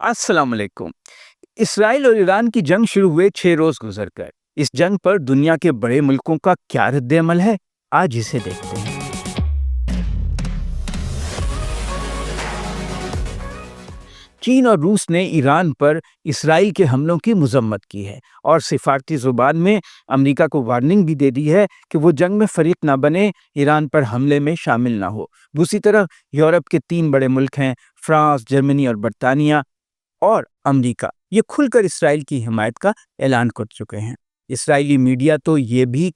अस्सलाम वालेकुम। इसराइल और ईरान की जंग शुरू हुए 6 रोज गुजर कर। इस जंग पर दुनिया के बड़े मुल्कों का क्या रद्द-ए-अमल है, आज इसे देखते हैं। चीन और रूस ने ईरान पर इसराइल के हमलों की मजम्मत की है और सिफारती जुबान में अमेरिका को वार्निंग भी दे दी है कि वो जंग में फरीक ना बने, ईरान पर हमले में शामिल ना हो। दूसरी तरफ यूरोप के 3 बड़े मुल्क हैं, फ्रांस, जर्मनी और बरतानिया और अमेरिका, ये खुलकर इसराइल की हिमायत का ऐलान कर चुके हैं। इसराइली मीडिया तो ये भी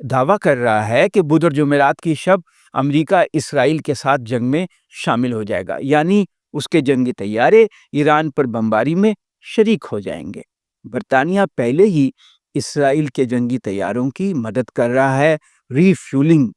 दावा कर रहा है कि बुध और जुमेरात की शब अमेरिका इसराइल के साथ जंग में शामिल हो जाएगा, यानी उसके जंगी तैयारे ईरान पर बमबारी में शरीक हो जाएंगे। बरतानिया पहले ही इसराइल के जंगी तैयारों की मदद कर रहा है, रीफ्यूलिंग।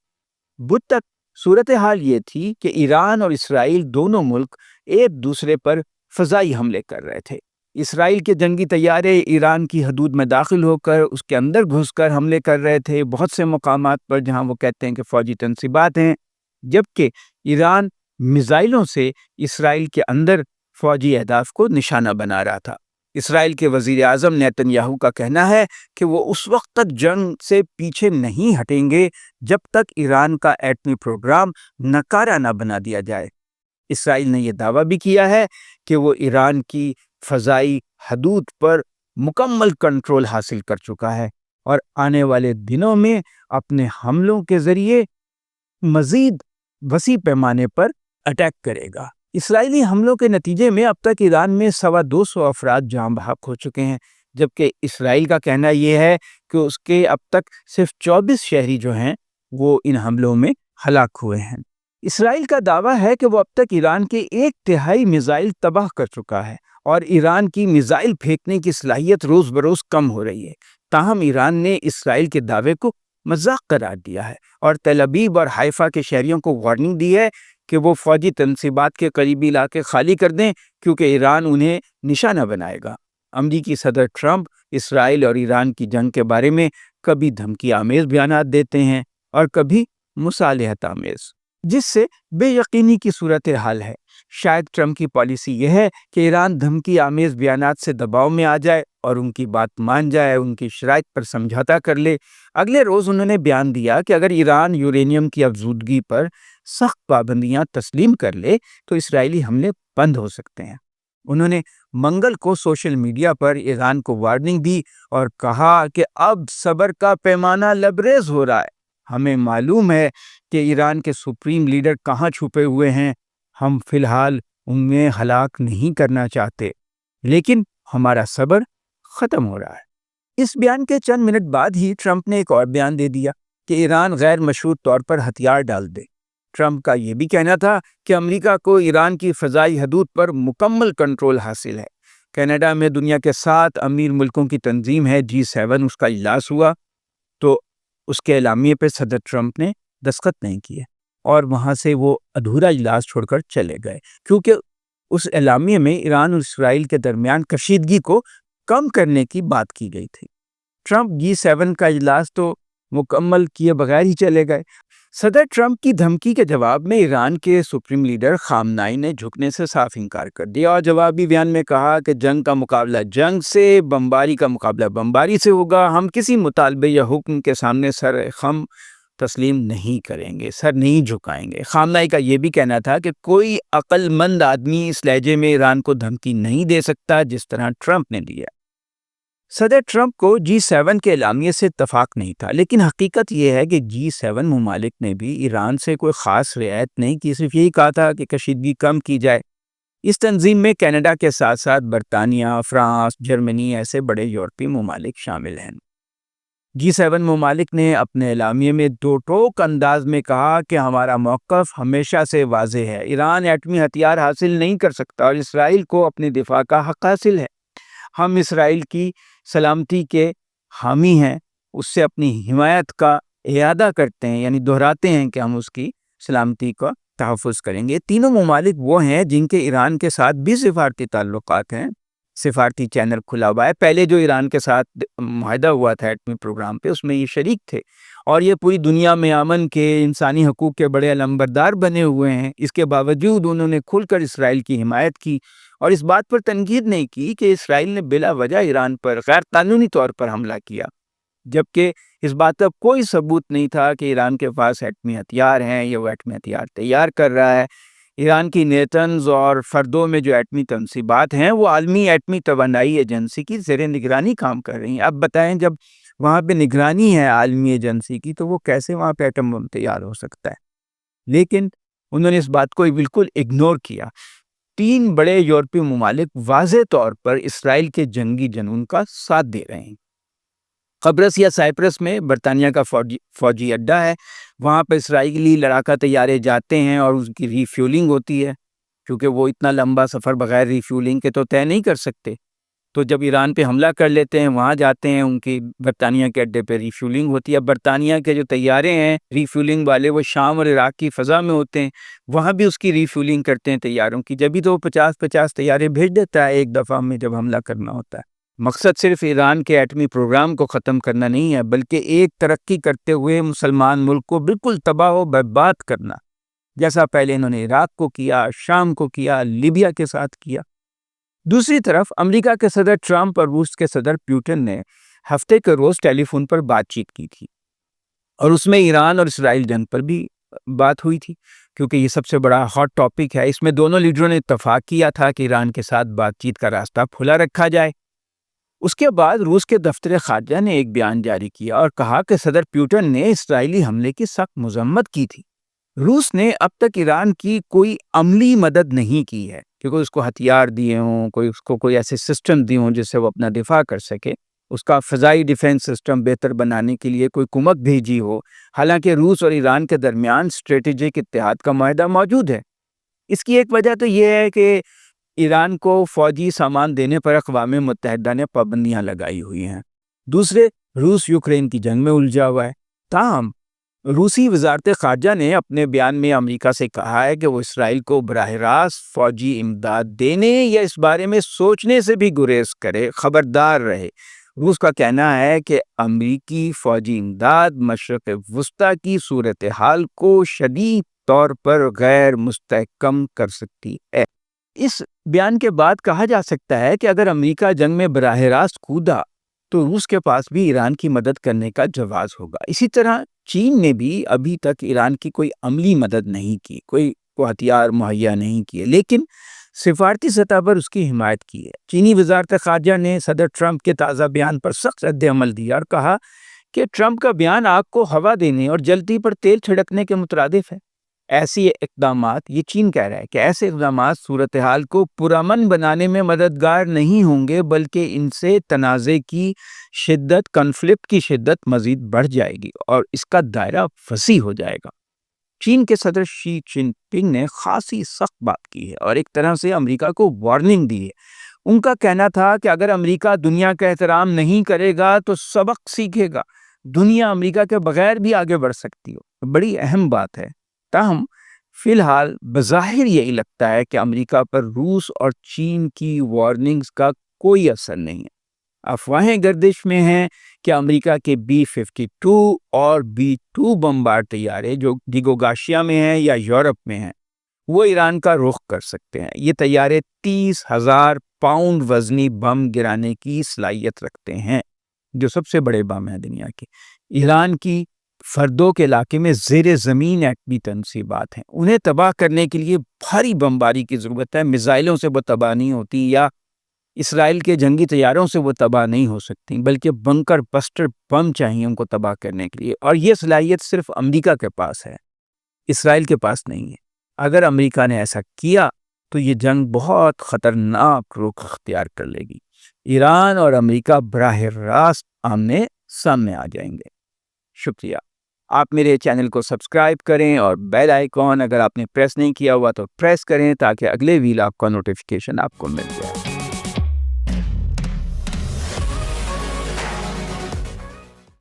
बुध तक सूरत हाल ये थी कि ईरान और इसराइल दोनों मुल्क एक दूसरे पर फजाई हमले कर रहे थे। इसराइल के जंगी तैयारे ईरान की हदूद में दाखिल होकर उसके अंदर घुसकर हमले कर रहे थे, बहुत से मकामात पर जहां वो कहते हैं कि फौजी तनसीबात हैं, जबकि ईरान मिसाइलों से इसराइल के अंदर फौजी अहदाफ को निशाना बना रहा था। इसराइल के वजीर आज़म नेतन्याहू का कहना है कि वो उस वक्त तक जंग से पीछे नहीं हटेंगे जब तक ईरान का एटमी प्रोग्राम नकारा न बना दिया जाए। इसराइल ने यह दावा भी किया है कि वो ईरान की फ़ज़ाई हदूद पर मुकम्मल कंट्रोल हासिल कर चुका है और आने वाले दिनों में अपने हमलों के ज़रिए मज़ीद वसी पैमाने पर अटैक करेगा। इसराइली हमलों के नतीजे में अब तक ईरान में 225 अफराद जाँ बहक हो चुके हैं, जबकि इसराइल का कहना यह है कि उसके अब तक सिर्फ 24 शहरी जो हैं वो इन हमलों में हलाक हुए हैं। इसराइल का दावा है कि वो अब तक ईरान के 1/3 मिसाइल तबाह कर चुका है और ईरान की मिसाइल फेंकने की सलाहियत रोज़ बरोज़ कम हो रही है। ताहम ईरान ने इसराइल के दावे को मजाक करार दिया है और तेल अवीव और हाइफा के शहरियों को वार्निंग दी है कि वो फौजी तनसीबात के करीबी इलाके खाली कर दें, क्योंकि ईरान उन्हें निशाना बनाएगा। अमरीकी सदर ट्रंप इसराइल और ईरान की जंग के बारे में कभी धमकी आमेज बयानात देते हैं और कभी मुसालहत आमेज, जिससे बेयकीनी की सूरत हाल है। शायद ट्रंप की पॉलिसी यह है कि ईरान धमकी आमेज बयानात से दबाव में आ जाए और उनकी बात मान जाए, उनकी शराइत पर समझौता कर ले। अगले रोज़ उन्होंने बयान दिया कि अगर ईरान यूरेनियम की अफजूदगी पर सख्त पाबंदियां तस्लीम कर ले तो इसराइली हमले बंद हो सकते हैं। उन्होंने मंगल को सोशल मीडिया पर ईरान को वार्निंग दी और कहा कि अब सब्र का पैमाना लबरेज हो रहा है। हमें मालूम है कि ईरान के सुप्रीम लीडर कहाँ छुपे हुए हैं। हम फिलहाल उन्हें हलाक नहीं करना चाहते, लेकिन हमारा सब्र ख़त्म हो रहा है। इस बयान के चंद मिनट बाद ही ट्रंप ने एक और बयान दे दिया कि ईरान गैर मशरूत तौर पर हथियार डाल दे। ट्रंप का यह भी कहना था कि अमेरिका को ईरान की फ़ज़ाई हदूद पर मुकम्मल कंट्रोल हासिल है। कनाडा में दुनिया के 7 अमीर मुल्कों की तंजीम है G7, उसका इजलास हुआ तो उसके एलामिये पर सदर ट्रंप ने दस्तखत नहीं किए और वहाँ से वो अधूरा इजलास छोड़कर चले गए, क्योंकि उस एलामिये में ईरान और इसराइल के दरमियान कशीदगी को कम करने की बात की गई थी। ट्रंप G7 का इजलास तो मुकम्मल किए बगैर ही चले गए। सदर ट्रंप की धमकी के जवाब में ईरान के सुप्रीम लीडर खामनाई ने झुकने से साफ इनकार कर दिया और जवाबी बयान में कहा कि जंग का मुकाबला जंग से, बमबारी का मुकाबला बमबारी से होगा। हम किसी मुतालबे या हुक्म के सामने सर खम तस्लीम नहीं करेंगे, सर नहीं झुकाएंगे। खामनाई का यह भी कहना था कि कोई अक्लमंद आदमी इस लहजे में ईरान को धमकी नहीं दे सकता जिस तरह ट्रंप ने दिया। सदर ट्रंप को G7 के एलामिये से इत्तफाक नहीं था, लेकिन हकीकत यह है कि G7 ममालिक ने भी ईरान से कोई ख़ास रियायत नहीं की, सिर्फ यही कहा था कि कशीदगी कम की जाए। इस तंजीम में कनाडा के साथ साथ बरतानिया, फ्रांस, जर्मनी ऐसे बड़े यूरोपीय ममालिक शामिल हैं। G7 ममालिक ने अपने एलामिये में दो टोक अंदाज में कहा कि हमारा मौक़िफ़ हमेशा से वाज़ेह है, ईरान एटमी हथियार हासिल नहीं कर सकता और इसराइल को अपने दिफा का हक़ हासिल है। हम इसराइल की सलामती के हामी हैं, उससे अपनी हिमायत का इयादा करते हैं, यानी दोहराते हैं कि हम उसकी सलामती का तहफ़्फ़ुज़ करेंगे। तीनों ममालिक वो हैं जिनके ईरान के साथ भी सिफारती ताल्लुक़ात हैं, सिफारती चैनल खुला हुआ है। पहले जो ईरान के साथ मुआहदा हुआ था एटमी प्रोग्राम पे, उसमें ये शरीक थे और ये पूरी दुनिया में अमन के, इंसानी हकूक़ के बड़े अलंबरदार बने हुए हैं। इसके बावजूद उन्होंने खुलकर इसराइल की हिमायत की اور اس بات پر تنقید نہیں کی کہ اسرائیل نے بلا وجہ ایران پر غیر قانونی طور پر حملہ کیا، جبکہ اس بات کا کوئی ثبوت نہیں تھا کہ ایران کے پاس ایٹمی ہتھیار ہیں یا وہ ایٹمی ہتھیار تیار کر رہا ہے۔ ایران کی نیتنز اور فردوں میں جو ایٹمی تنصیبات ہیں وہ عالمی ایٹمی توانائی ایجنسی کی زیر نگرانی کام کر رہی ہیں۔ اب بتائیں، جب وہاں پہ نگرانی ہے عالمی ایجنسی کی، تو وہ کیسے وہاں پہ ایٹم بم تیار ہو سکتا ہے؟ لیکن انہوں نے اس بات کو بالکل اگنور کیا۔ 3 بڑے یورپی ممالک واضح طور پر اسرائیل کے جنگی جنون کا ساتھ دے رہے ہیں۔ قبرص یا سائپرس میں برطانیہ کا فوجی اڈہ ہے، وہاں پہ اسرائیلی لڑاکا طیارے جاتے ہیں اور اس کی ری فیولنگ ہوتی ہے، کیونکہ وہ اتنا لمبا سفر بغیر ری فیولنگ کے تو طے نہیں کر سکتے، تو جب ایران پہ حملہ کر لیتے ہیں وہاں جاتے ہیں، ان کی برطانیہ کے اڈے پہ ری فیولنگ ہوتی ہے۔ برطانیہ کے جو طیارے ہیں ری فیولنگ والے وہ شام اور عراق کی فضا میں ہوتے ہیں، وہاں بھی اس کی ری فیولنگ کرتے ہیں طیاروں کی، جبھی تو وہ 50 طیارے بھیج دیتا ہے ایک دفعہ میں جب حملہ کرنا ہوتا ہے۔ مقصد صرف ایران کے ایٹمی پروگرام کو ختم کرنا نہیں ہے، بلکہ ایک ترقی کرتے ہوئے مسلمان ملک کو بالکل تباہ و برباد کرنا، جیسا پہلے انہوں نے عراق کو کیا، شام کو کیا، لیبیا کے ساتھ کیا۔ دوسری طرف امریکا کے صدر ٹرمپ اور روس کے صدر پیوٹن نے ہفتے کے روز ٹیلی فون پر بات چیت کی تھی، اور اس میں ایران اور اسرائیل جنگ پر بھی بات ہوئی تھی، کیونکہ یہ سب سے بڑا ہاٹ ٹاپک ہے۔ اس میں دونوں لیڈروں نے اتفاق کیا تھا کہ ایران کے ساتھ بات چیت کا راستہ کھلا رکھا جائے۔ اس کے بعد روس کے دفتر خارجہ نے ایک بیان جاری کیا اور کہا کہ صدر پیوٹن نے اسرائیلی حملے کی سخت مذمت کی تھی۔ روس نے اب تک ایران کی کوئی عملی مدد نہیں کی ہے، کیونکہ اس کو ہتھیار دیے ہوں، اس کو کوئی ایسے سسٹم دیے ہوں جس سے وہ اپنا دفاع کر سکے، اس کا فضائی ڈیفنس سسٹم بہتر بنانے کے لیے کوئی کمک بھیجی ہو۔ حالانکہ روس اور ایران کے درمیان اسٹریٹجک اتحاد کا معاہدہ موجود ہے۔ اس کی ایک وجہ تو یہ ہے کہ ایران کو فوجی سامان دینے پر اقوام متحدہ نے پابندیاں لگائی ہوئی ہیں۔ دوسرے، روس یوکرین کی جنگ میں الجھا ہوا ہے۔ تاہم روسی وزارت خارجہ نے اپنے بیان میں امریکہ سے کہا ہے کہ وہ اسرائیل کو براہ راست فوجی امداد دینے یا اس بارے میں سوچنے سے بھی گریز کرے، خبردار رہے۔ روس کا کہنا ہے کہ امریکی فوجی امداد مشرق وسطیٰ کی صورتحال کو شدید طور پر غیر مستحکم کر سکتی ہے۔ اس بیان کے بعد کہا جا سکتا ہے کہ اگر امریکہ جنگ میں براہ راست کودا تو روس کے پاس بھی ایران کی مدد کرنے کا جواز ہوگا۔ اسی طرح چین نے بھی ابھی تک ایران کی کوئی عملی مدد نہیں کی، کوئی ہتھیار مہیا نہیں کیے، لیکن سفارتی سطح پر اس کی حمایت کی ہے۔ چینی وزارت خارجہ نے صدر ٹرمپ کے تازہ بیان پر سخت رد عمل دیا اور کہا کہ ٹرمپ کا بیان آگ کو ہوا دینے اور جلتی پر تیل چھڑکنے کے مترادف ہے۔ ایسی اقدامات، یہ چین کہہ رہا ہے کہ ایسے اقدامات صورتحال کو پرامن بنانے میں مددگار نہیں ہوں گے، بلکہ ان سے تنازع کی شدت، کنفلکٹ کی شدت مزید بڑھ جائے گی اور اس کا دائرہ وسیع ہو جائے گا۔ چین کے صدر شی جن پنگ نے خاصی سخت بات کی ہے اور ایک طرح سے امریکہ کو وارننگ دی ہے۔ ان کا کہنا تھا کہ اگر امریکہ دنیا کا احترام نہیں کرے گا تو سبق سیکھے گا، دنیا امریکہ کے بغیر بھی آگے بڑھ سکتی ہو۔ بڑی اہم بات ہے۔ تاہم فی الحال بظاہر یہی لگتا ہے کہ امریکہ پر روس اور چین کی وارننگز کا کوئی اثر نہیں ہے۔ افواہیں گردش میں ہیں کہ امریکہ کے B-52 اور B-2 بمبار طیارے جو ڈیگوگاشیا میں ہیں یا یورپ میں ہیں، وہ ایران کا رخ کر سکتے ہیں۔ یہ طیارے 30,000 پاؤنڈ وزنی بم گرانے کی صلاحیت رکھتے ہیں، جو سب سے بڑے بم ہیں دنیا کے۔ ایران کی فردوں کے علاقے میں زیر زمین ایٹمی تنصیبات ہیں، انہیں تباہ کرنے کے لیے بھاری بمباری کی ضرورت ہے۔ میزائلوں سے وہ تباہ نہیں ہوتی یا اسرائیل کے جنگی طیاروں سے وہ تباہ نہیں ہو سکتی، بلکہ بنکر بسٹر بم چاہیے ان کو تباہ کرنے کے لیے، اور یہ صلاحیت صرف امریکہ کے پاس ہے، اسرائیل کے پاس نہیں ہے۔ اگر امریکہ نے ایسا کیا تو یہ جنگ بہت خطرناک رخ اختیار کر لے گی۔ ایران اور امریکہ براہ راست آمنے سامنے آ جائیں گے۔ شکریہ۔ آپ میرے چینل کو سبسکرائب کریں اور بیل آئیکن اگر آپ نے پریس نہیں کیا ہوا تو پریس کریں تاکہ اگلے ویلاگ کا نوٹیفیکیشن آپ کو مل جائے۔